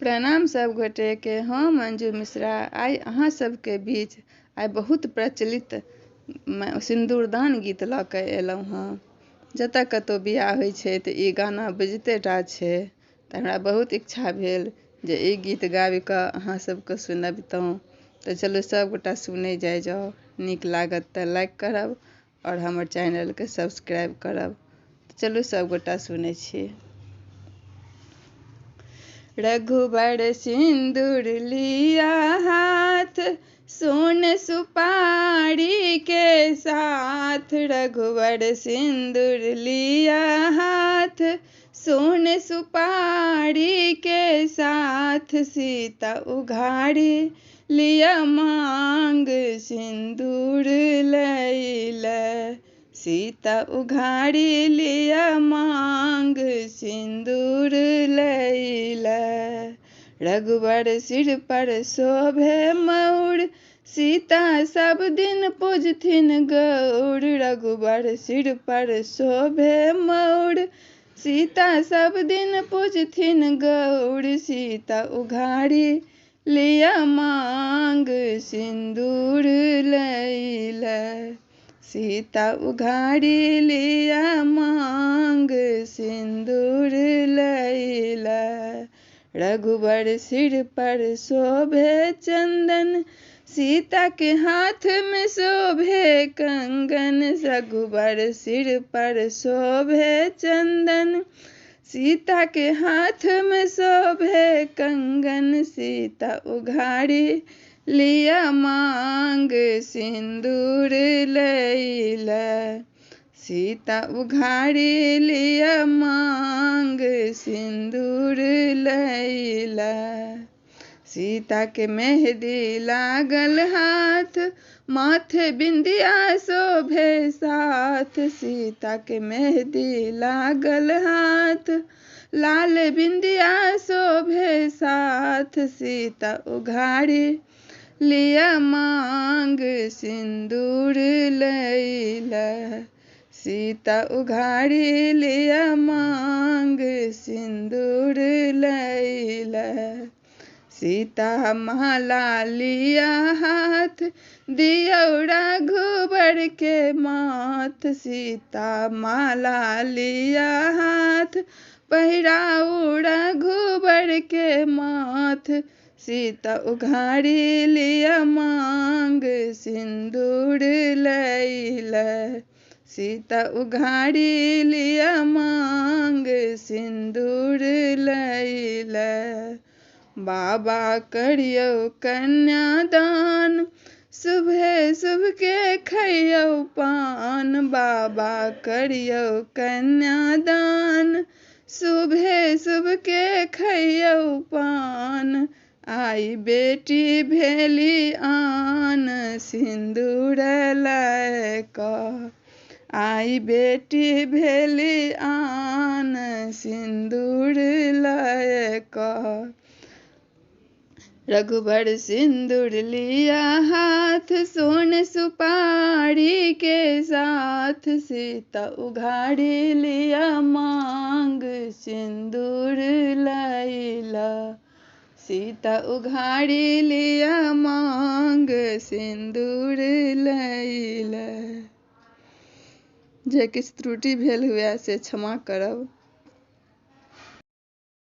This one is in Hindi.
प्रणाम सब गोटे के। हम अंजू मिश्रा आइ अहाँ सबके बीच आइ बहुत प्रचलित सिंदूरदान गीत लऽ कऽ एलहुँ हँ। जतऽ कतौ बियाह होइ छै तऽ ई गाना बजिते टा छै, तऽ हमरा बहुत इच्छा भेल जे ई गीत गाबि कऽ अहाँ सबके सुनबितहुँ। तऽ चलू सबगोटा सुनै जाउ, नीक लागत तऽ लाइक करब और हमर चैनलके सब्सक्राइब करब। चलू सबगोटा सुनै छी। रघुबर सिंदूर लिया हाथ, सोन सुपारी के साथ। रघुबर सिंदूर लिया हाथ, सोन सुपारी के साथ। सीता उघाड़ी लिया मांग, सिंदूर लैला। सीता उघाड़ी लिया मांग, सिंदूर लैला। रघुबर सिर पर शोभे मौर, सीता सब दिन पूजथिन गौर। रघुबर सिर पर शोभे मौर, सीता सब दिन पूजथिन गौर। सीता उघाड़ी लिया मांग, सिंदूर लैला। सीता उघाड़ी लिया मांग, सिंदूर लैला। रघुबर सिर पर शोभे चंदन, सीता के हाथ में शोभे कंगन। रघुबर सिर पर शोभे चंदन, सीता के हाथ में शोभे कंगन। सीता उघाड़ी लिया मांग, सिंदूर लैला। सीता उघाड़ी लिया मांग, सिंदूर लैला। सीता के मेहंदी लागल हाथ, माथे बिंदिया शोभे साथ। सीता के मेहंदी लागल हाथ, लाल बिंदिया शोभे साथ। सीता उघाड़ी लिया मांग, सिंदूर लैला। सीता उघाड़ी लिया मांग, सिंदूर लैला। सीता माला लिया हाथ, दियौरा घुबर के माथ। सीता माला लिया हाथ, पहिराऊ रघुबर के माथ। सीता उघाड़ी लिया मांग, सिंदूर लैला। सीता उघाड़ी लिया मांग, सिंदूर लैला। बाबा करियौ कन्यादान, शुभे शुभ के खइयौ पान। बाबा करियौ कन्यादान, शुभे शुभ के खइयौ पान। आई बेटी भेली आन, सिंदूर लय कऽ। आई बेटी भेली आन, सिंदूर लय कऽ। रघुबर सिंदूर लिया हाथ, सोन सुपारी के साथ। सीता उघाड़ी लिया मांग, सिंदूर लैला। सीता उघाड़ी लिया मांग, सिंदूर लैला। जे किछु त्रुटि भेल हुए से क्षमा करब।